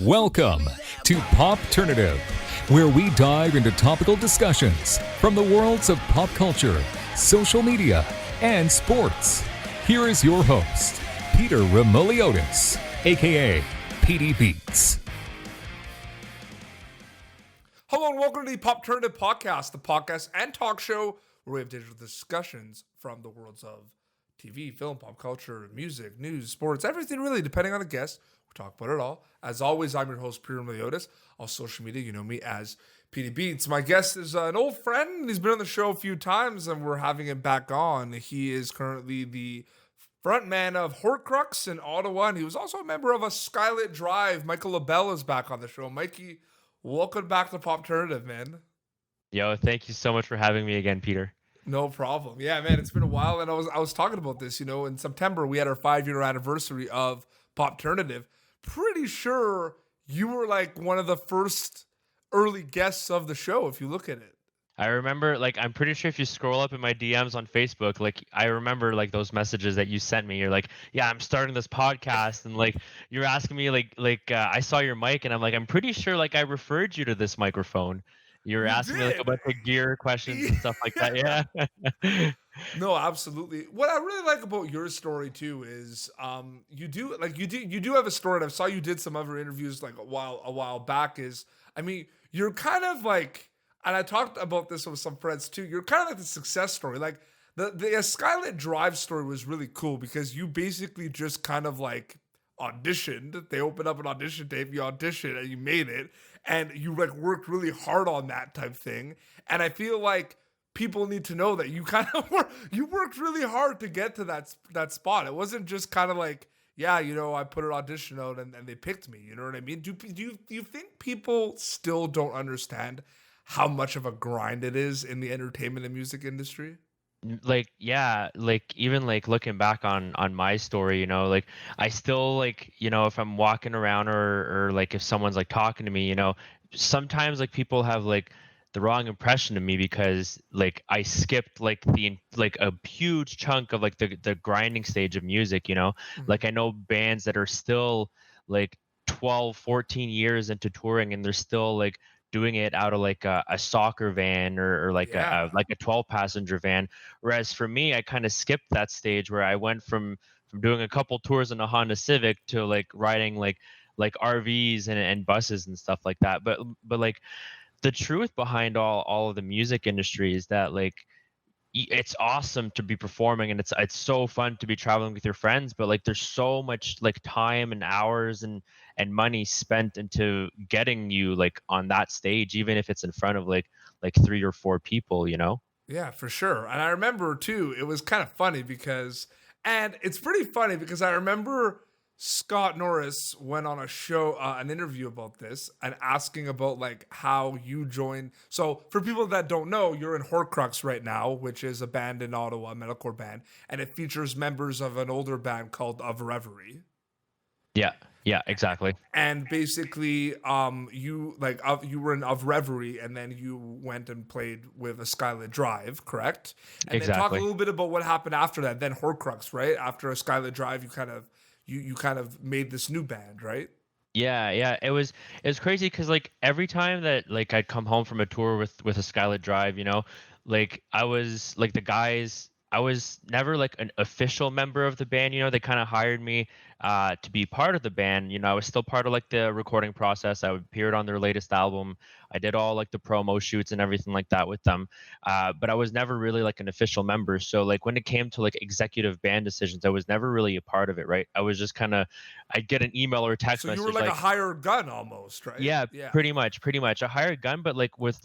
Welcome to Popternative, where we dive into topical discussions from the worlds of pop culture, social media, and sports. Here is your host, Peter Remoliotis, aka PD Beats. Hello and welcome to the Popternative podcast, the podcast and talk show where we have digital discussions from the worlds of TV, film, pop culture, music, news, sports, everything really, depending on the guest. We talk about it all. As always, I'm your host, Peter Meliodas. On social media, you know me as PD Beats. My guest is an old friend. He's been on the show a few times, and we're having him back on. He is currently the frontman of Horcrux in Ottawa, and he was also a member of A Skylit Drive. Michael Labelle is back on the show. Mikey, welcome back to Popternative, man. Yo, thank you so much for having me again, Peter. No problem. Yeah, man, it's been a while, and I was talking about this. You know, in September we had our 5-year anniversary of Popternative. Pretty sure you were like one of the first early guests of the show, if you look at it. I remember, I'm pretty sure if you scroll up in my DMs on Facebook, I remember, those messages that you sent me. You're like, yeah, I'm starting this podcast. And, you're asking me, I saw your mic, and I'm like, I'm pretty sure, I referred you to this microphone. You were asking me, a bunch of gear questions and stuff like that. Yeah. No, absolutely. What I really like about your story too is you do have a story, and I saw you did some other interviews a while back. You're kind of like, and I talked about this with some friends too. You're kind of like the success story. Like the A Skylit Drive story was really cool because you basically just kind of auditioned. They opened up an audition tape, you auditioned and you made it, and you worked really hard on that type thing. And I feel like people need to know that you kind of worked really hard to get to that spot. It wasn't just kind of I put an audition out and they picked me. You know what I mean? Do you think people still don't understand how much of a grind it is in the entertainment and music industry? Yeah, even looking back on my story, I still if I'm walking around or if someone's talking to me, sometimes people have the wrong impression of me because I skipped a huge chunk of the grinding stage of music. Mhm. I know bands that are still 12, 14 years into touring, and they're still doing it out of a soccer van or Yeah. a 12 passenger van. Whereas for me, I kind of skipped that stage where I went from doing a couple tours in a Honda Civic to riding RVs and buses and stuff like that. But the truth behind all of the music industry is that it's awesome to be performing, and it's so fun to be traveling with your friends, but there's so much time and hours and money spent into getting you on that stage, even if it's in front of three or four people. Yeah, for sure. And I remember too, it was kind of funny and it's pretty funny because I remember Scott Norris went on a show, an interview about this and asking about how you joined. So for people that don't know, you're in Horcrux right now, which is a band in Ottawa, a metalcore band, and it features members of an older band called Of Reverie. Yeah, exactly. And basically, you were in Of Reverie, and then you went and played with A Skylit Drive, correct? And then talk a Exactly. little bit about what happened after that. Then Horcrux, right? After A Skylit Drive, you kind of made this new band, right? Yeah, it was crazy because every time that I'd come home from a tour with a Skylit Drive, I was the guys. I was never an official member of the band. They kind of hired me to be part of the band. I was still part of the recording process. I appeared on their latest album. I did all the promo shoots and everything like that with them. But I was never really an official member. So when it came to executive band decisions, I was never really a part of it. Right? I was just kind of, I'd get an email or a text So you were message like a hired gun almost, right? yeah, Yeah. pretty much a hired gun, but with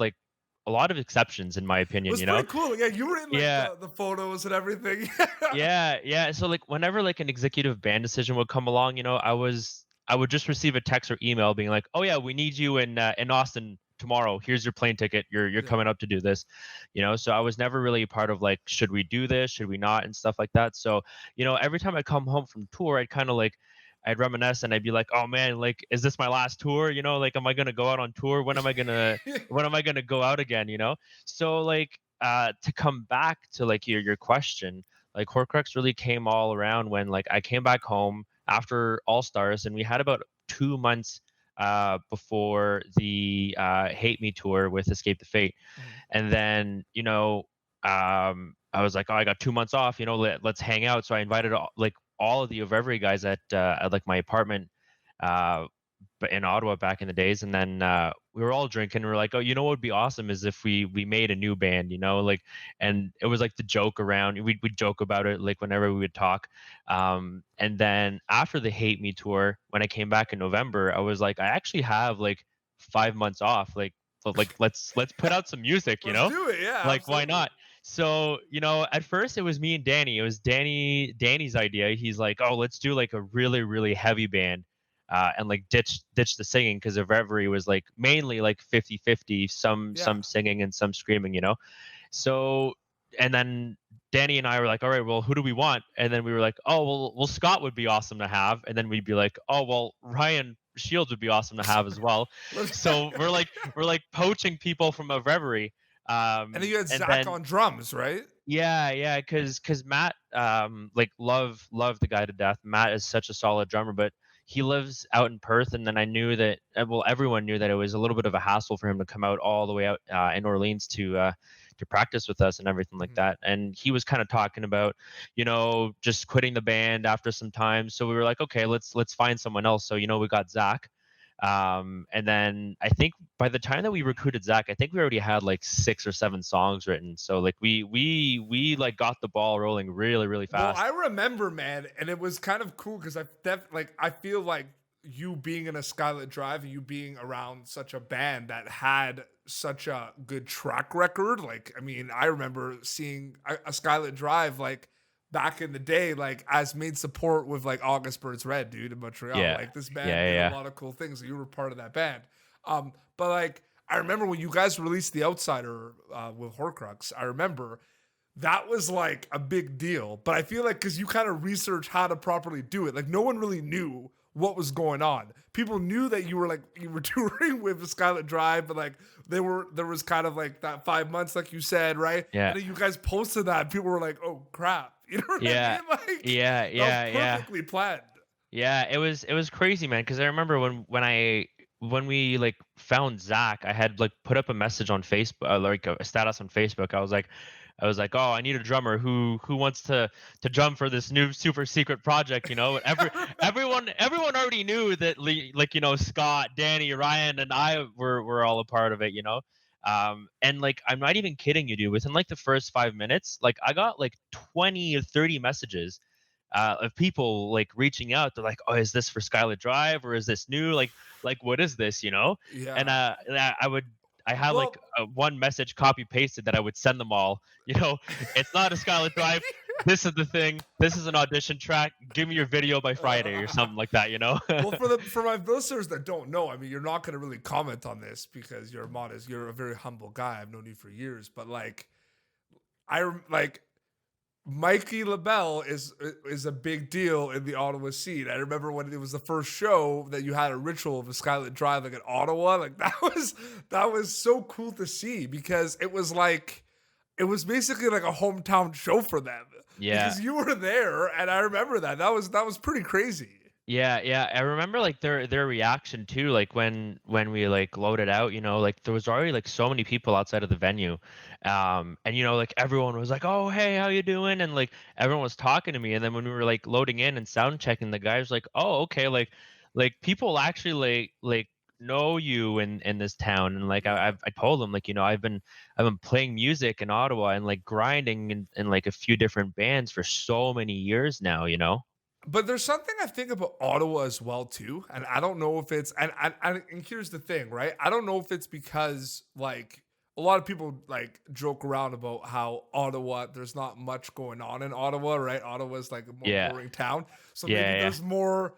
a lot of exceptions in my It opinion. was pretty cool. Yeah, you were in Yeah, the photos and everything. yeah. So whenever an executive band decision would come along, I would just receive a text or email being like, oh yeah, we need you in Austin tomorrow. Here's your plane ticket. You're Yeah. coming up to do this. So I was never really a part of should we do this, should we not, and stuff like that. So every time I come home from tour, I'd kind of I'd reminisce and I'd be like, oh man, is this my last tour? Am I gonna go out on tour? When am I gonna go out again? So to come back to your question, Horcrux really came all around when I came back home after All Stars, and we had about 2 months before the Hate Me tour with Escape the Fate. Mhm. And then, I was like, oh, I got 2 months off, let's hang out. So I invited all of the Reverie guys at like my apartment, uh, but in Ottawa back in the days. And then we were all drinking. We were like, oh, what would be awesome is if we made a new band, and it was like the joke around. We'd joke about it like whenever we would talk. And then after the Hate Me tour, when I came back in November, I was like, I actually have like 5 months off. Like let's put out some music, Let's do it. Yeah, like why absolutely. not? So, at first it was me and Danny. It was Danny's idea. He's like, "Oh, let's do like a really really heavy band." And like ditch the singing because of Reverie was like mainly like 50-50, Yeah. some singing and some screaming. So, and then Danny and I were like, all right, well, who do we want? And then we were like, oh, well, Scott would be awesome to have. And then we'd be like, oh, well, Ryan Shields would be awesome to have as well. Let's- So we're like poaching people from a Reverie. and then you had And Zach then on drums, right? yeah, because Matt, like love the guy to death. Matt is such a solid drummer, but he lives out in Perth, and then I knew that well, everyone knew that it was a little bit of a hassle for him to come out all the way out in Orleans to practice with us and everything like Mhm. that. And he was kind of talking about, just quitting the band after some time. So we were like, okay, let's find someone else. So we got Zach. And then I think by the time that we recruited Zach, I think we already had like 6 or 7 songs written. So like we like got the ball rolling really really Well, fast. I remember, man, and it was kind of cool because I feel like you being in a Skylit Drive and you being around such a band that had such a good track record. Like, I mean, I remember seeing a Skylit Drive like back in the day, like as main support with like August Burns Red, dude, in Montreal. Yeah, Like this yeah, band yeah, did a yeah. lot of cool things. And you were part of that band. But like I remember when you guys released The Outsider with Horcrux, I remember that was like a big deal. But I feel like because you kind of research how to properly do it, like no one really knew what was going on. People knew that you were touring with the Skylit Drive, but like there was kind of like that 5 months, like you said, right? Yeah, And then you guys posted that, and people were like, "Oh crap," you know what I yeah, mean? Like yeah, that was yeah, yeah. perfectly planned. Yeah, it was crazy, man. Because I remember when we like found Zach, I had like put up a message on Facebook, like a status on Facebook. I was like, oh, I need a drummer who wants to drum for this new super secret project. Everyone already knew that like Scott, Danny, Ryan, and I were all a part of it. And like I'm not even kidding you, dude. Within like the first 5 minutes, like I got like 20 or 30 messages of people like reaching out. They're like, "Oh, is this for Skylit Drive or is this new? Like what is this?" And Yeah. I had like Well, one message copy pasted that I would send them all. It's not a Skylit Drive. This is the thing. This is an audition track. Give me your video by Friday or something like that. well, for my listeners that don't know, I mean, you're not going to really comment on this because you're modest. You're a very humble guy. I've known you for years, but like like Mikey Labelle is a big deal in the Ottawa scene. I remember when it was the first show that you had a ritual of a Skylit Drive like in Ottawa. Like that was so cool to see because it was basically like a hometown show for them Yeah. because you were there, and I remember that was pretty crazy. Yeah, yeah. I remember like their reaction too, like when we like loaded out, like there was already like so many people outside of the venue. And like everyone was like, "Oh, hey, how you doing?" And like everyone was talking to me. And then when we were like loading in and sound checking, the guy was like, "Oh, okay, like people actually like know you in this town." And like Yeah. I told them like, I've been playing music in Ottawa and like grinding in like a few different bands for so many years now. But there's something I think about Ottawa as well too, and I don't know if it's and here's the thing, right? I don't know if it's because like a lot of people like joke around about how Ottawa there's not much going on in Ottawa, right? Ottawa's like a more Yeah. boring town, so maybe Yeah, yeah. there's more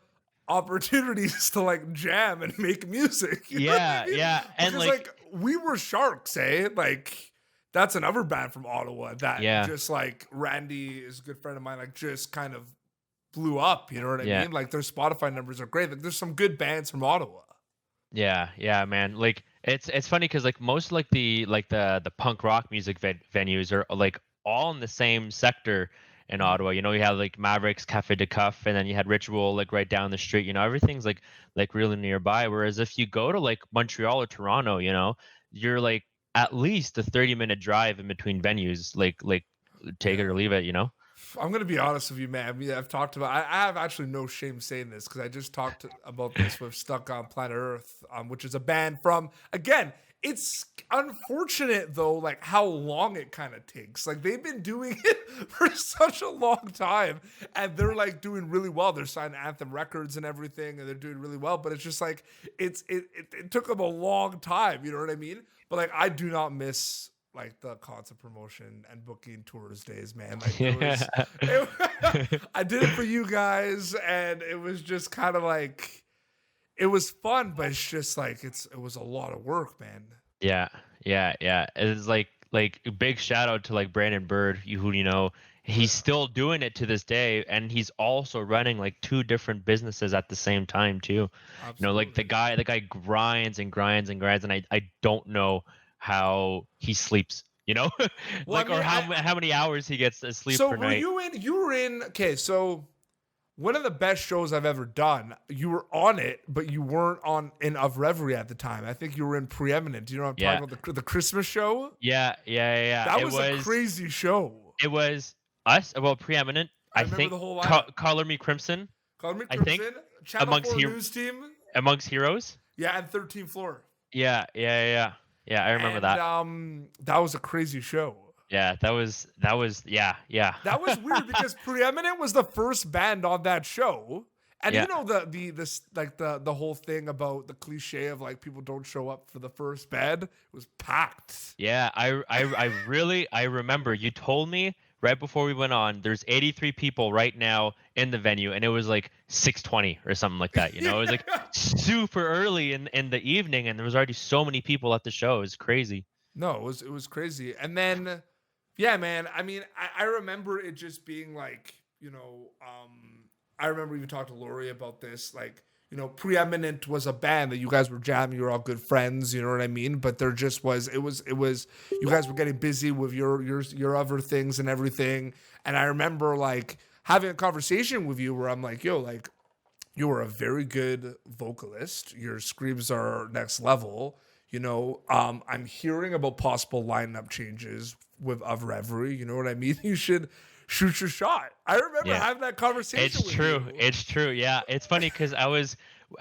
opportunities to like jam and make music. You know what I Yeah, mean? yeah, and Because like like we were Sharks, eh? Like that's another band from Ottawa that yeah, just like Randy is a good friend of mine, like just kind of blew up. You know what I yeah, mean? Like their Spotify numbers are great. Like there's some good bands from Ottawa. yeah, man. Like it's funny because like most like the punk rock music venues are like all in the same sector, in Mhm. Ottawa. You know, you had like Mavericks, Cafe de Cuff, and then you had Ritual like right down the street. You know, everything's like really nearby. Whereas if you go to like Montreal or Toronto, you know, you're like at least a 30-minute drive in between venues. Like take it Yeah. or leave it. You know. I'm gonna be honest with you, man. I mean, I've talked about. I have actually no shame saying this because I just talked about this with Stuck on Planet Earth, which is a band from. Again, it's unfortunate though, like how long it kind of takes. Like they've been doing it for such a long time, and they're like doing really well. They're signed to Anthem Records and everything, and they're doing really well. But it's just like it took them a long time. You know what I mean? But like I do not miss like the concert promotion and booking tours days, man. Like there was, Yeah. it, I did it for you guys, and it was just kind of like it was fun, but it's just like it was a lot of work, man. Yeah, yeah. It's like a big shout out to like Brandon Bird, who you know Oh he's yeah, still doing it to this day, and he's also running like two different businesses at the same time too. You know, like absolutely. the guy grinds and grinds and grinds, and I don't know how he sleeps. You know, Well, I like or mean, how many hours he gets to sleep so per were night. you in? You were in. Okay, so one of the best shows I've ever done. You were on it, but you weren't on in of Reverie at the time. I think you were in Preeminent. Do you know what I'm Yeah, talking about? The Christmas show. yeah. That was a crazy show. It was us, well, preeminent. I I remember think the whole lineup. Color Me Crimson. Color Me I think Crimson, Channel amongst 4 here news team. amongst heroes. Yeah, and 13th floor. Yeah. I remember And that. that was a crazy show. Yeah, that was yeah. That was weird because Preeminent was the first band on that show. And Yeah. you know the this like the whole thing about the cliche of like people don't show up for the first band. It was packed. Yeah, I remember you told me right before we went on, there's 83 people right now in the venue, and it was like 6:20 or something like that. You know, it was like Yeah. super early in the evening, and there was already so many people at the show. It was crazy. No, it was crazy. And then yeah, man. I mean, I remember it just being like, I remember even talked to Lori about this. Like, Preeminent was a band that you guys were jamming, you were all good friends, you know what I mean? But there just was it was you guys were getting busy with your other things and everything. And I remember like having a conversation with you where I'm like, yo, like you are a very good vocalist. Your screams are next level. I'm hearing about possible lineup changes with of Reverie. You know what I mean? You should shoot your shot. I remember Yeah. having that conversation It's with true. you. It's true. Yeah. It's funny because I was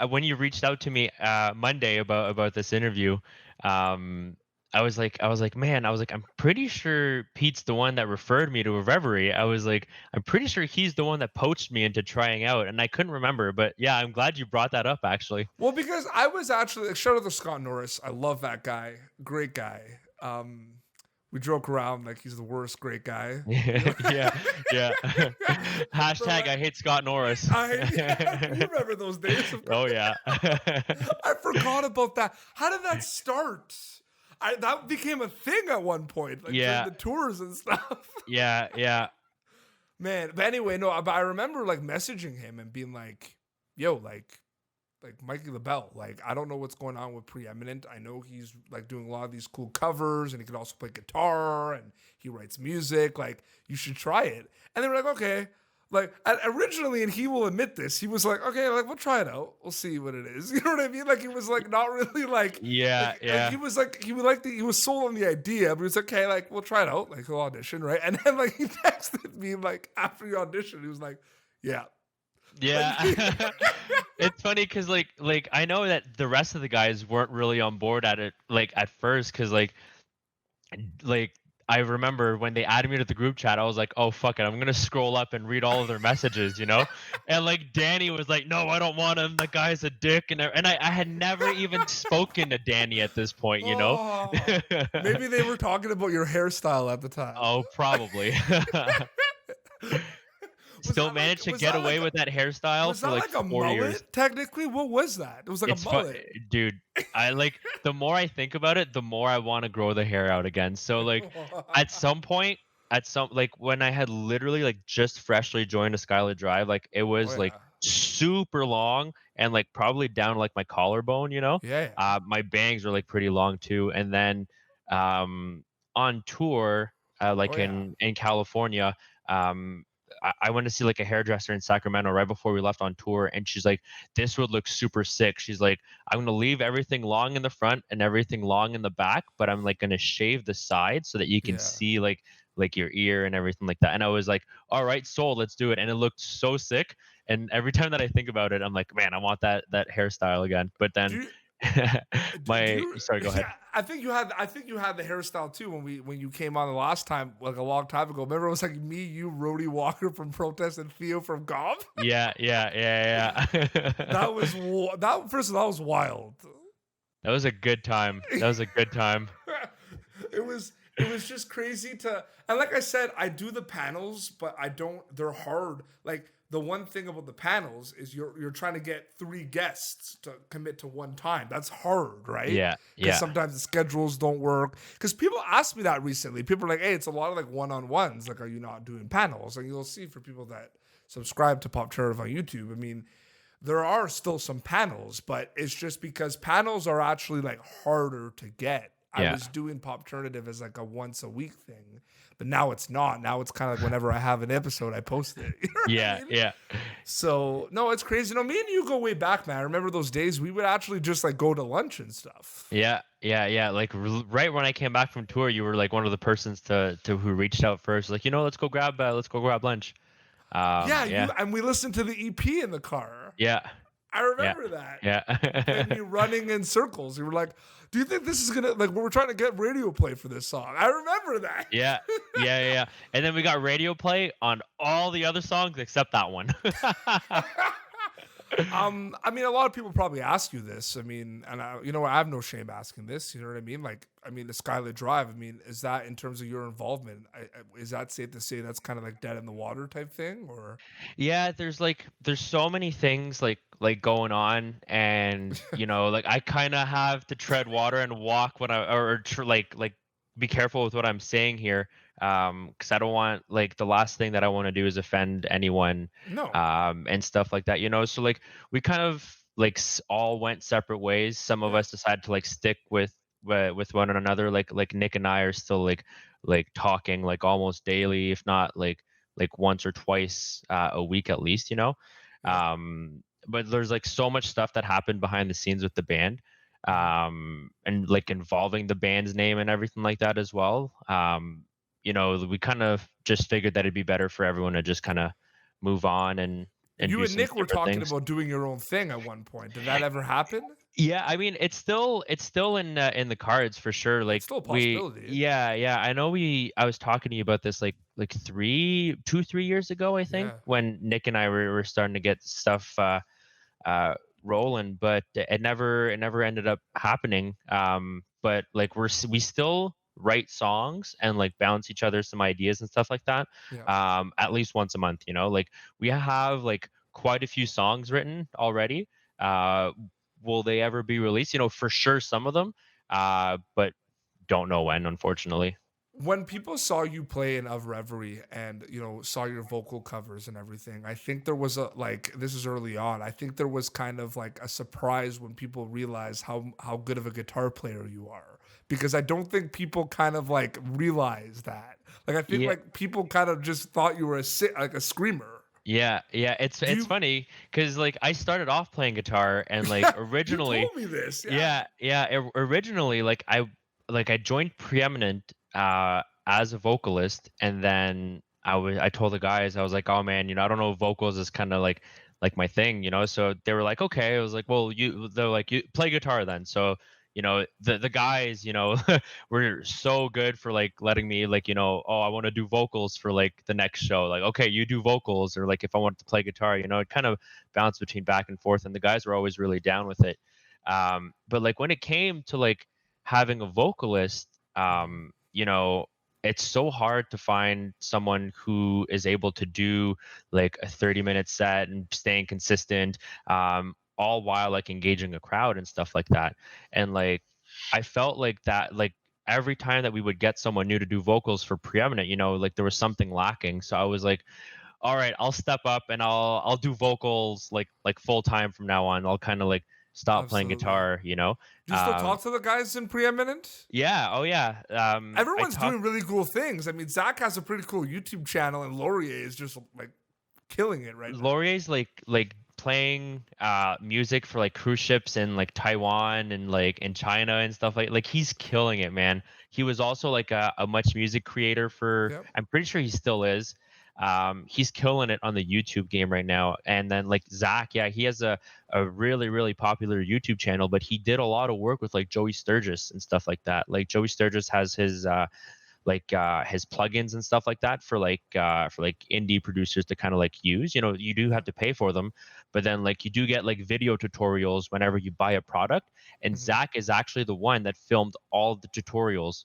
when you reached out to me Monday about this interview. Um, man, I'm pretty sure Pete's the one that referred me to a Reverie. I was like, I'm pretty sure he's the one that poached me into trying out, and I couldn't remember. But yeah, I'm glad you brought that up. Actually. Well, because I was actually like, shout out to Scott Norris. I love that guy. Great guy. We joke around like he's the worst great guy. Yeah. But Hashtag like, I hate Scott Norris. you remember those days? Of Oh course. yeah. I forgot about that. How did that start? That became a thing at one point, like during Yeah. the tours and stuff. Yeah. Man, but anyway, no, but I remember like messaging him and being like, "Yo, like Mikey Labelle, like I don't know what's going on with Preeminent. I know he's like doing a lot of these cool covers, and he can also play guitar, and he writes music. Like you should try it." And they were like, "Okay." Like originally, and he will admit this, he was like, "Okay, like we'll try it out. We'll see what it is." You know what I mean? Like he was like not really Yeah. he was like he was sold on the idea, but he was like, okay, like we'll try it out, like he'll audition, right? And then like he texted me like after the audition, he was like, "Yeah." Yeah. Like, It's funny because like I know that the rest of the guys weren't really on board at it like at first because like I remember when they added me to the group chat, I was like, oh fuck it, I'm gonna scroll up and read all of their messages, you know? And like Danny was like, no, I don't want him. The guy's a dick, and I had never even spoken to Danny at this point, you know? oh, maybe they were talking about your hairstyle at the time. Oh, probably. Still managed to get away with that hairstyle Was for that like like a 4 mullet? years. Technically, what was that? It was like It's a fun, mullet. dude. I like the more I think about it, the more I want to grow the hair out again. So like at some point, at some like when I had literally like just freshly joined A Skylit Drive, like it Oh was like yeah, super long and like probably down to like my collarbone, you know. yeah, yeah. My bangs were like pretty long too, and then um on tour, Oh like yeah. in California, I went to see like a hairdresser in Sacramento right before we left on tour, and she's like, "This would look super sick." She's like, "I'm gonna leave everything long in the front and everything long in the back, but I'm like gonna shave the side so that you can Yeah. see like your ear and everything like that." And I was like, "All right, sold, let's do it." And it looked so sick. And every time that I think about it, I'm like, man, I want that hairstyle again. But Do then you do my you sorry, go ahead. yeah, I think you had the hairstyle too when you came on the last time, like a long time ago. Remember it was like me, you, Rody Walker from Protest, and Theo from Gob? Yeah, yeah, yeah, yeah. That first of all, that was wild. That was a good time. That was a good time. It was just crazy to, and like I said, I do the panels, but I don't, they're hard. Like the one thing about the panels is you're trying to get three guests to commit to one time. That's hard, right? Yeah, Because yeah. sometimes the schedules don't work. Because people ask me that recently. People are like, hey, it's a lot of like one-on-ones. Like, are you not doing panels? And you'll see for people that subscribe to Popternative on YouTube, I mean, there are still some panels, but it's just because panels are actually like harder to get. I Yeah. was doing Popternative as like a once a week thing, but now it's not. Now it's kind of like whenever I have an episode, I post it. You know what I Yeah, mean? yeah. So no, it's crazy. No, me and you go way back, man. I remember those days we would actually just like go to lunch and stuff. Yeah, yeah, yeah. Like right when I came back from tour, you were like one of the persons to who reached out first. Like, let's go grab lunch. Yeah, Yeah, and we listened to the EP in the car. yeah, I yeah, remember that. yeah, And you running in circles. You were like, "Do you think this is gonna like?" We were trying to get radio play for this song. I remember that. yeah, yeah, yeah. And then we got radio play on all the other songs except that one. I mean, a lot of people probably ask you this. I mean, and you know what? I have no shame asking this. You know what I mean? Like, I mean, the Skylit Drive. I mean, is that in terms of your involvement? Is that safe to say that's kind of like dead in the water type thing, or? Yeah, there's so many things like going on, and like I kind of have to tread water and walk when I like be careful with what I'm saying here, because I don't want, like, the last thing that I want to do is offend anyone, No. and stuff like that. So like we kind of like all went separate ways. Some of Yeah. us decided to like stick with one another. Like Nick and I are still like talking like almost daily, if not like once or twice a week at least. Yeah. But there's like so much stuff that happened behind the scenes with the band, and like involving the band's name and everything like that as well. We kind of just figured that it'd be better for everyone to just kind of move on and You do and some Nick were different talking things. about doing your own thing at one point. Did that ever happen? Yeah, I mean, it's still in the cards for sure. It's Like still a we, possibility. yeah, yeah. I know I was talking to you about this like 3 years ago, I think, Yeah. when Nick and I were starting to get stuff rolling, but it never ended up happening. But like we still write songs and like bounce each other some ideas and stuff like that. Yeah. At least once a month. Like we have like quite a few songs written already. Uh, will they ever be released? For sure some of them, but don't know when, unfortunately. When people saw you play in Of Reverie and saw your vocal covers and everything, I think there was a like this is early on. I think there was kind of like a surprise when people realized how good of a guitar player you are, because I don't think people kind of like realize that. Like I think Yeah. like people kind of just thought you were like a screamer. Yeah, yeah, it's Do it's you funny because like I started off playing guitar, and like You originally, told me this. Yeah. yeah, yeah, originally like I joined Preeminent as a vocalist, and then I told the guys, I was like, oh man, I don't know, vocals is kind of like my thing. So they were like, okay. I was like, well, they're like, you play guitar then. So the guys were so good for like letting me, like, oh, I want to do vocals for like the next show, like, okay, you do vocals, or like if I wanted to play guitar, it kind of bounced between back and forth, and the guys were always really down with it. But like when it came to like having a vocalist, Mhm. it's so hard to find someone who is able to do like a 30-minute set and staying consistent, all while like engaging a crowd and stuff like that. And like I felt like that, like every time that we would get someone new to do vocals for Preeminent, like there was something lacking. So I was like, all right, I'll step up and I'll do vocals like full time from now on. I'll kind of like stop playing Absolutely. guitar, you know. Do you still talk to the guys in Preeminent? Yeah, oh yeah. I Everyone's talk doing really cool things. I mean, Zach has a pretty cool YouTube channel, and Laurier is just like killing it right now. Laurier's like playing music for like cruise ships in like Taiwan and like in China and stuff like he's killing it, man. He was also like a much music creator for, Yep. I'm pretty sure he still is. He's killing it on the YouTube game right now. And then like Zach, yeah, he has a really, really popular YouTube channel, but he did a lot of work with like Joey Sturgis and stuff like that. Like Joey Sturgis has his plugins and stuff like that for like indie producers to kind of like use. You know, you do have to pay for them, but then like you do get like video tutorials whenever you buy a product. And Mhm. Zach is actually the one that filmed all the tutorials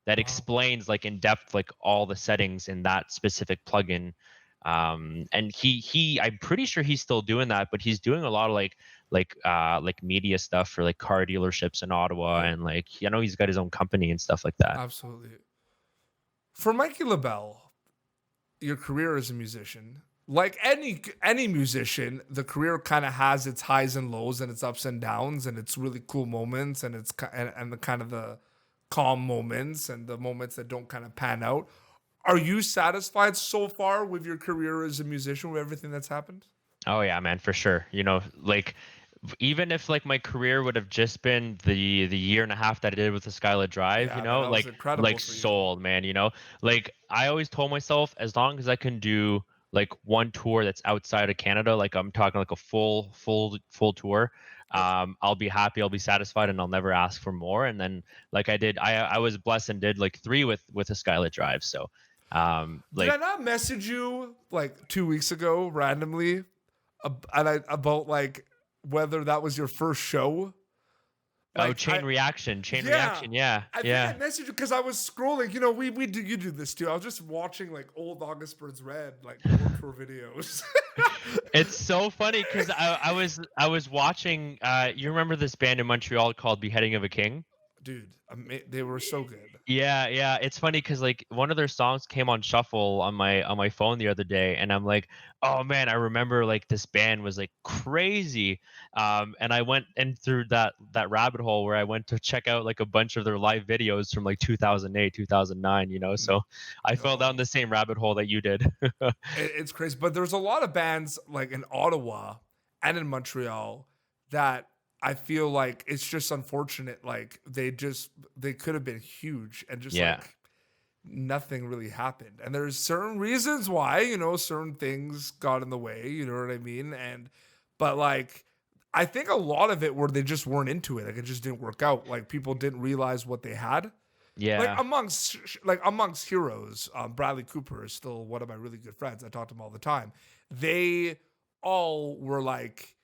that Wow. explains like in depth like all the settings in that specific plugin. And I'm pretty sure he's still doing that, but he's doing a lot of like media stuff for like car dealerships in Ottawa, Yep. and like he's got his own company and stuff like that. Absolutely. For Mikey LaBelle, your career as a musician, like any musician, the career kind of has its highs and lows and its ups and downs and its really cool moments and and the kind of the calm moments and the moments that don't kind of pan out. Are you satisfied so far with your career as a musician with everything that's happened? Oh yeah, man, for sure. Like even if like my career would have just been the year and a half that I did with the Skylit Drive, Yeah, man, that was incredible like for you. sold, man, Like I always told myself as long as I can do like one tour that's outside of Canada, like I'm talking like a full tour, Yep. I'll be happy, I'll be satisfied, and I'll never ask for more. And then like I was blessed and did like three with the Skylit Drive. So Did I like not message you like 2 weeks ago randomly about like whether that was your first show? oh, Like I chain Yeah, reaction, yeah, I think I yeah. messaged you because I was scrolling. You know, we do you do this too. I was just watching like old August Burns Red like World Tour videos. It's so funny because I was watching. You remember this band in Montreal called Beheading of a King? Dude, they were so good. Yeah, yeah. It's funny because like one of their songs came on shuffle on my phone the other day, and I'm like, oh man, I remember like this band was like crazy. And I went in through that rabbit hole where I went to check out like a bunch of their live videos from like 2008, 2009. So I fell down No, the same rabbit hole that you did. it's crazy. But there's a lot of bands like in Ottawa and in Montreal that I feel like it's just unfortunate. Like they could have been huge and just Yeah. like nothing really happened. And there's certain reasons why, certain things got in the way, you know what I mean? But like, I think a lot of it where they just weren't into it. Like it just didn't work out. Like people didn't realize what they had. Like Yeah. amongst heroes, Bradley Cooper is still one of my really good friends. I talk to him all the time. They all were like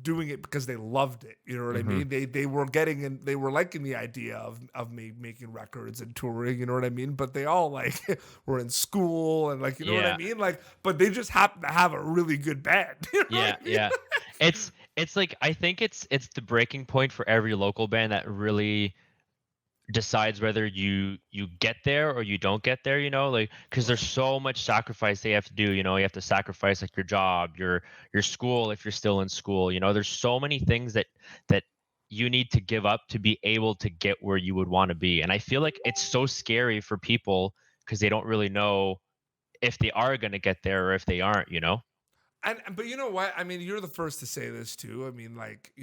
doing it because they loved it. You know what I Hmm. mean? They were getting in, they were liking the idea of me making records and touring, you know what I mean? But they all like were in school and like you know what I Yeah. mean? Like, but they just happen to have a really good band. You know what Yeah, I mean? yeah. It's like I think it's the breaking point for every local band that really decides whether you get there or you don't get there, like because there's Right. so much sacrifice they have to do. You have to sacrifice like your job, your school if you're still in school. There's so many things that you need to give up to be able to get where you would want to be. And I feel like it's so scary for people because they don't really know if they are going to get there or if they aren't. And but you know what? I mean, you're the first to say this too. I mean, like,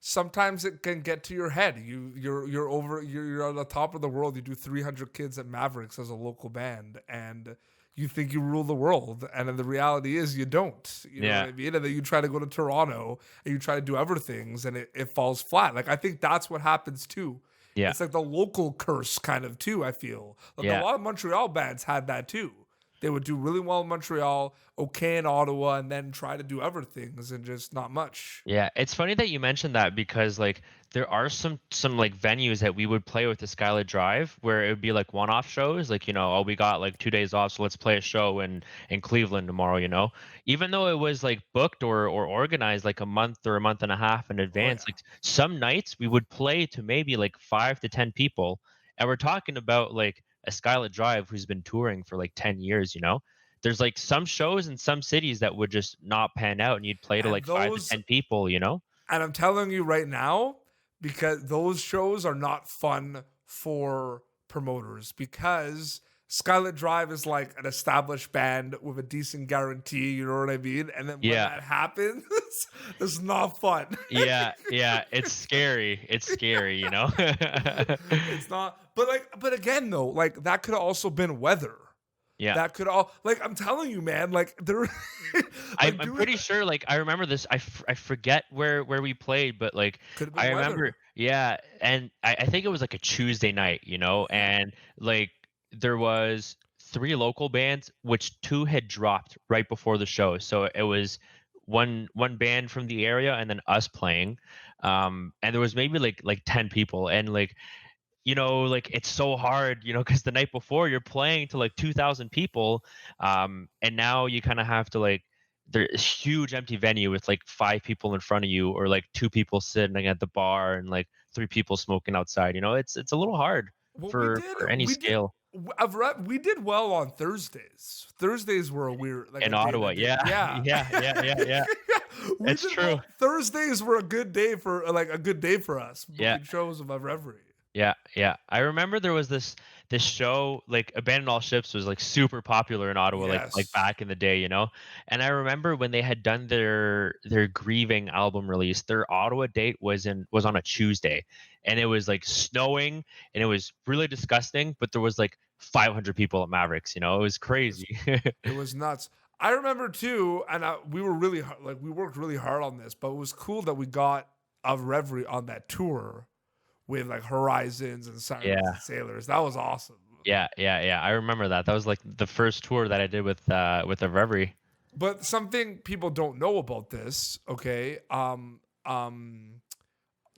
sometimes it can get to your head. You're on the top of the world. You do 300 kids at Mavericks as a local band, and you think you rule the world, and then the reality is you don't. You know what Yeah. I mean? And then you try to go to Toronto and you try to do other things, and it falls flat. Like I think that's what happens too. Yeah. It's like the local curse kind of too. I feel like a Yeah. lot of Montreal bands had that too. They would do really well in Montreal, okay in Ottawa, and then try to do other things and just not much. Yeah, it's funny that you mentioned that because like there are some like venues that we would play with the Skylit Drive where it would be like one-off shows, like oh, we got like 2 days off, so let's play a show in Cleveland tomorrow. Even though it was like booked or organized like a month or a month and a half in Oh advance, yeah. like some nights we would play to maybe like 5 to 10 people, and we're talking about like a Skylit Drive who's been touring for like 10 years. There's like some shows in some cities that would just not pan out and you'd play to And like five to those ten people. And I'm telling you right now, because those shows are not fun for promoters, because Skylit Drive is like an established band with a decent guarantee, you know what I mean? And then when Yeah. that happens, it's not fun. Yeah, yeah, it's scary. It's scary, you know? It's not, but again though, like that could have also been weather. Yeah. That could all, like, I'm telling you, man, like there, I'm like I'm doing pretty sure, like, I remember this. I forget where we played, but, like, could have I been remember, weather. yeah, and I think it was, like, a Tuesday night, you know, Yeah. and, like, there was 3 local bands, which 2 had dropped right before the show, so it was one band from the area and then us playing, and there was maybe, like, 10 people, and, like, like, it's so hard, because the night before you're playing to like 2,000 people, and now you kind of have to like there's huge empty venue with like 5 people in front of you or like 2 people sitting at the bar and like 3 people smoking outside. It's a little hard Well, for any scale we did well on Thursdays. Thursdays were a weird, like in a day Ottawa. that did, Yeah, yeah. yeah, yeah, yeah, yeah. We It's did true. well. Thursdays were a good day for us Yeah. booking shows of Reverie. Yeah, yeah. I remember there was this show, like Abandon All Ships was like super popular in Ottawa, like Yes. back in the day, you know. And I remember when they had done their Grieving album release, their Ottawa date was on a Tuesday, and it was like snowing, and it was really disgusting. But there was like 500 people at Mavericks, it was It was crazy. it was nuts. I remember too, and we were really like we worked really hard on this, but it was cool that we got of Reverie on that tour with like Horizons and Sirens and Yeah, Sailors. That was awesome. yeah, yeah, yeah. I remember that. That was like the first tour that I did with the Reverie. But something people don't know about this, okay?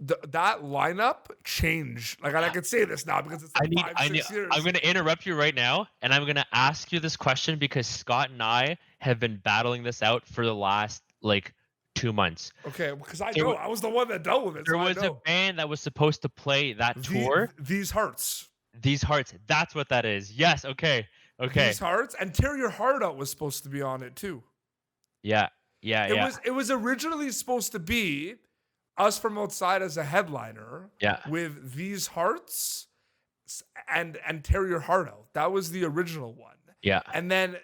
That lineup changed. Like, and I can say this now because it's like five, I need, 6 years. I'm going to interrupt you right now, and I'm going to ask you this question because Scott and I have been battling this out for the last like 2 months. Okay, because I There, know wa- I was the one that dealt with it, there so I was a know. band that was supposed to play that tour. These hearts, These Hearts. That's what that is. Yes. Okay. Okay. these hearts, and Tear Your Heart Out was supposed to be on it too. Yeah. Yeah. It Yeah. was it was originally supposed to be us from outside as a headliner Yeah. with These Hearts and Tear Your Heart Out. That was the original one. Yeah. And then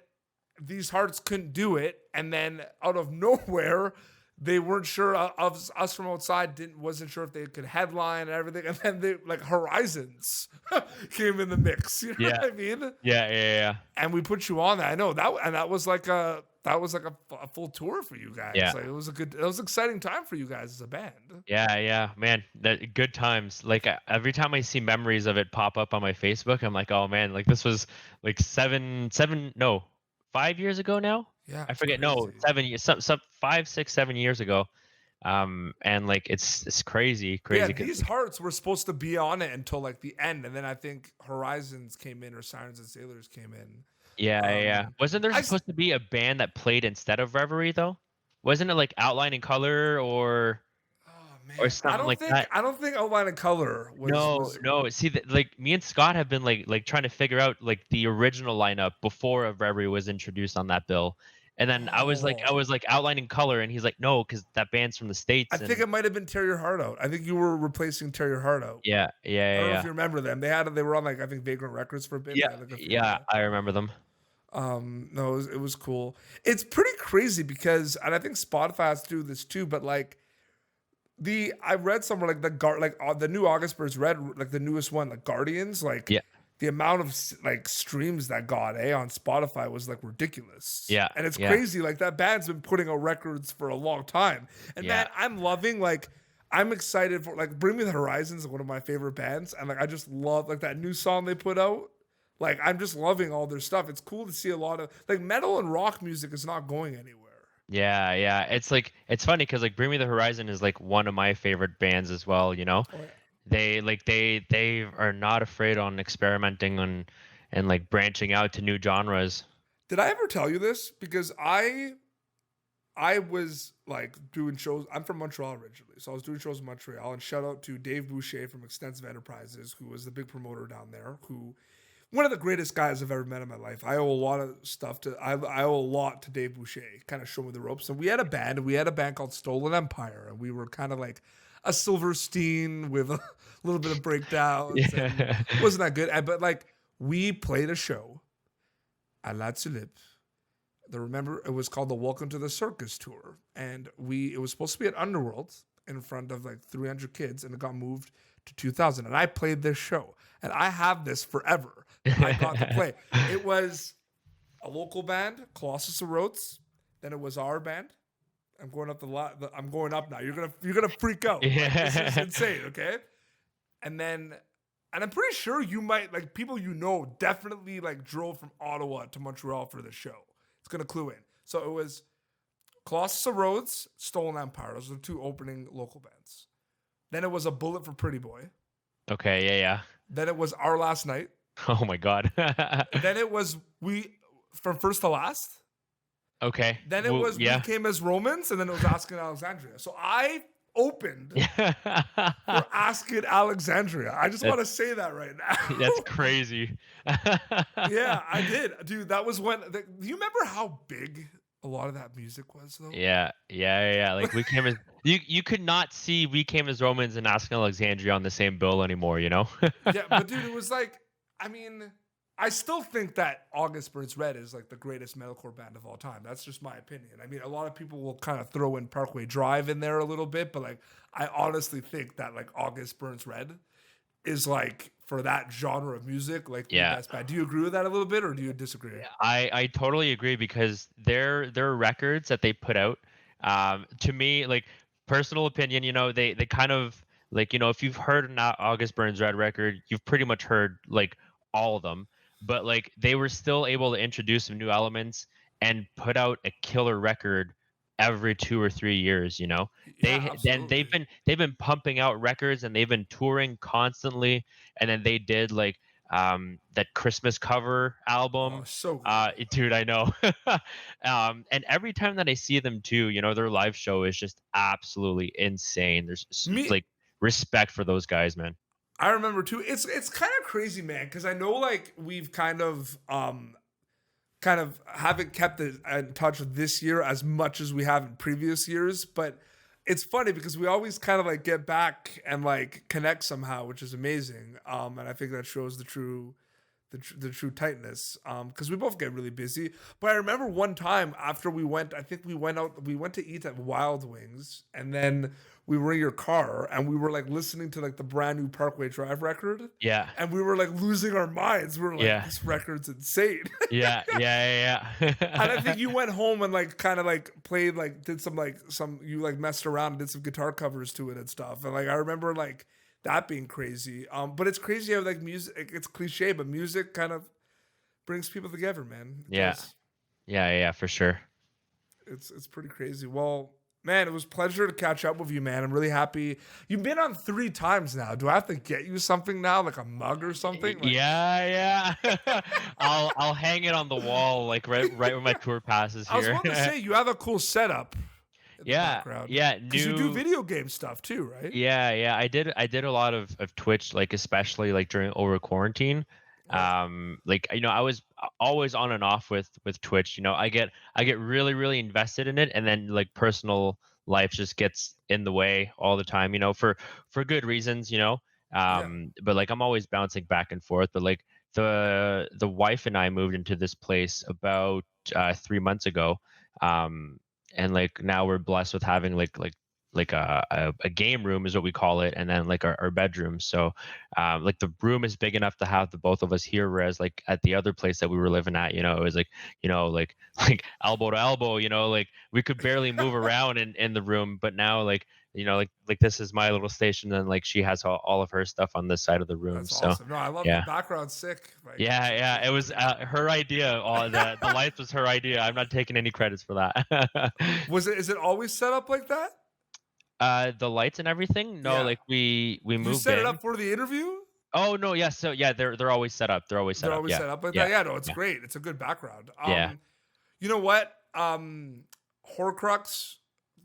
These Hearts couldn't do it, and then out of nowhere they weren't sure of us from outside wasn't sure if they could headline and everything, and then they like Horizons came in the mix, you know Yeah. what I mean? Yeah. Yeah. And we put you on that. I know that, and that was like a full tour for you guys. Yeah. Like it was an exciting time for you guys as a band. Yeah, yeah, man, that good times. Like every time I see memories of it pop up on my Facebook, I'm like, oh man, like this was like 5 years ago now. Yeah, I it's forget. No, crazy. 7 years, some 5, 6, 7 years ago. And like it's crazy, Yeah, crazy. 'Cause, These Hearts were supposed to be on it until like the end, and then I think Horizons came in or Sirens and Sailors came in. yeah, yeah, yeah. Wasn't there I s- supposed to be a band that played instead of Reverie though? Wasn't it like Outline in Color Oh or man, something like that? I don't think Outline of Color No, was. no. See, like me and Scott have been like trying to figure out like the original lineup before a Reverie was introduced on that bill, and then I Oh, was like outlining color, and he's like, no, because that band's from the I states, think and it might have been Tear Your Heart Out. I think you were replacing Tear Your Heart Out. yeah, yeah, I yeah, don't know if yeah, you remember them. They were on like I think Vagrant Records for a bit. They yeah, had like a few, yeah. yeah. I remember them. No, it was cool. It's pretty crazy because, and I think Spotify has to do this too, but like I read somewhere like the new August Burns Red, like the newest one, like Guardians, like Yeah, the amount of like streams that got on Spotify was like ridiculous. yeah, And it's yeah, crazy. Like that band's been putting out records for a long time. And yeah, man, I'm excited for like Bring Me the Horizons is one of my favorite bands. And like I just love like that new song they put out. Like I'm just loving all their stuff. It's cool to see a lot of like metal and rock music is not going anywhere. yeah, yeah. It's like it's funny because like Bring Me the Horizon is like one of my favorite bands as well. Oh, yeah. They are not afraid on experimenting and like branching out to new genres. Did I ever tell you this? Because I was like doing shows. I'm from Montreal originally, so I was doing shows in Montreal. And shout out to Dave Boucher from Extensive Enterprises, who was the big promoter down there, who one of the greatest guys I've ever met in my life. I owe a lot of stuff to I owe a lot to Dave Boucher, kind of showing me the ropes. And we had a band. We had a band called Stolen Empire, and we were kind of like a Silverstein with a little bit of breakdowns. And Yeah. it wasn't that good. But like we played a show at La Tulipe. Remember, it was called the Welcome to the Circus tour, and it was supposed to be at Underworld in front of like 300 kids, and it got moved to 2000. And I played this show, and I have this forever. I got to play. It was a local band, Colossus of Rhodes. Then it was our band. I'm going up I'm going up now. You're gonna freak out. Like, this is insane. Okay, and I'm pretty sure you might like people definitely like drove from Ottawa to Montreal for this show. It's gonna clue in. So it was Colossus of Rhodes, Stolen Empire. Those are the two opening local bands. Then it was A Bullet for Pretty Boy. Okay, yeah. Then it was Our Last Night. Oh my God. Then it was From First to Last. Okay. Then it was We Came as Romans, and then it was Asking Alexandria. So I opened for Asking Alexandria. I just want to say that right now. That's crazy. Yeah, I did. Dude, that was when... Do you remember how big a lot of that music was, though? Yeah. Like We Came as... You could not see We Came as Romans and Asking Alexandria on the same bill anymore, you know? Yeah, but dude, it was like... I mean... I still think that August Burns Red is like the greatest metalcore band of all time. That's just my opinion. I mean, a lot of people will kind of throw in Parkway Drive in there a little bit, but like I honestly think that like August Burns Red is like for that genre of music, like the best band. Do you agree with that a little bit, or do you disagree? I totally agree because their records that they put out, to me, like personal opinion, you know, they kind of like, you know, if you've heard an August Burns Red record, you've pretty much heard like all of them. But like they were still able to introduce some new elements and put out a killer record every 2 or 3 years, you know. They've been pumping out records and they've been touring constantly, and then they did like that Christmas cover album. Oh, so good. Dude, I know. And every time that I see them too, you know, their live show is just absolutely insane. There's like respect for those guys, man. I remember too. It's kind of crazy, man, because I know like we've kind of haven't kept in touch this year as much as we have in previous years, but it's funny because we always kind of like get back and like connect somehow, which is amazing. And I think that shows the true tightness. Because we both get really busy. But I remember one time after we went to eat at Wild Wings, and then we were in your car and we were like listening to like the brand new Parkway Drive record. Yeah. And we were like losing our minds. We were like, this record's insane. Yeah. And I think you went home and like kind of like played like did some you like messed around and did some guitar covers to it and stuff. And like I remember like that being crazy. But it's crazy how like music, it's cliche, but music kind of brings people together, man. Yeah, for sure. It's pretty crazy. Well, man, it was a pleasure to catch up with you, man. I'm really happy. You've been on 3 times now. Do I have to get you something now, like a mug or something? Like, yeah. I'll hang it on the wall, like right where my tour passes here. I was about to say you have a cool setup. Yeah. Because you do video game stuff too, right? Yeah. I did a lot of Twitch, like especially like during over quarantine. Like, you know, I was always on and off with Twitch. You know, I get really, really invested in it, and then like personal life just gets in the way all the time, you know, for good reasons, you know. But like I'm always bouncing back and forth. But like the wife and I moved into this place about 3 months ago. And like now we're blessed with having like a game room is what we call it, and then like our bedroom. So like the room is big enough to have the both of us here, whereas like at the other place that we were living at, you know, it was like, you know, like elbow to elbow, you know, like we could barely move around in the room. But now like, you know, like this is my little station, and like she has all of her stuff on this side of the room. That's so awesome. No, I love the background. Sick. Like, yeah, it was her idea. All the lights was her idea. I'm not taking any credits for that. Is it always set up like that? The lights and everything? No, like we moved. You set in. it up for the interview? Oh no, yeah. So yeah, they're always set up. They're always set up like that. Yeah, no, it's great. It's a good background. You know what? Horcrux.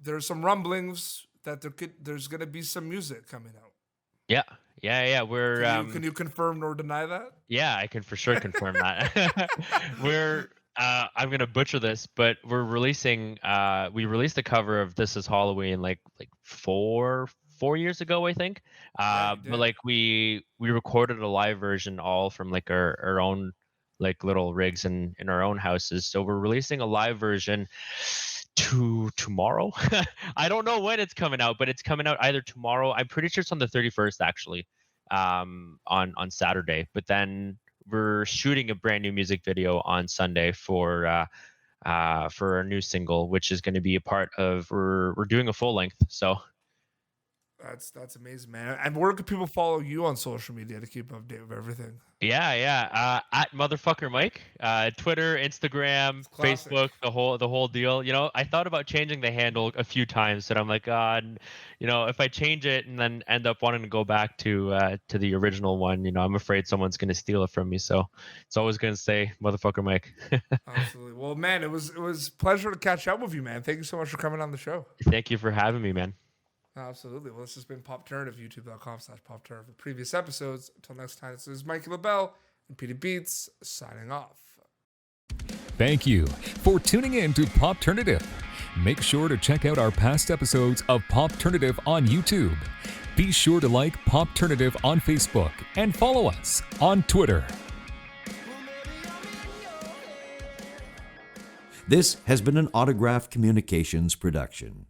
There's some rumblings that there's gonna be some music coming out. Yeah, yeah. We're Can you confirm nor deny that? yeah, I can for sure confirm that. We're I'm gonna butcher this, but we're releasing we released the cover of This Is Halloween like 4 years ago, I think. Yeah, you But did. like we recorded a live version all from like our own like little rigs in our own houses. So we're releasing a live version to tomorrow. I don't know when it's coming out, but it's coming out either tomorrow. I'm pretty sure it's on the 31st actually, on Saturday. But then we're shooting a brand new music video on Sunday for our new single, which is going to be a part of we're doing a full length. So That's amazing, man. And where can people follow you on social media to keep update with everything? yeah. At motherfucker Mike, Twitter, Instagram, It's classic. Facebook, the whole deal. You know, I thought about changing the handle a few times, but I'm like, God, you know, if I change it and then end up wanting to go back to the original one, you know, I'm afraid someone's gonna steal it from me. So it's always gonna say motherfucker Mike. Absolutely. Well, man, it was a pleasure to catch up with you, man. Thank you so much for coming on the show. Thank you for having me, man. Absolutely. Well, this has been Popternative, youtube.com/Popternative. For previous episodes, until next time, this is Mikey Labelle and Petey Beats signing off. Thank you for tuning in to Popternative. Make sure to check out our past episodes of Popternative on YouTube. Be sure to like Popternative on Facebook and follow us on Twitter. This has been an Autograph Communications production.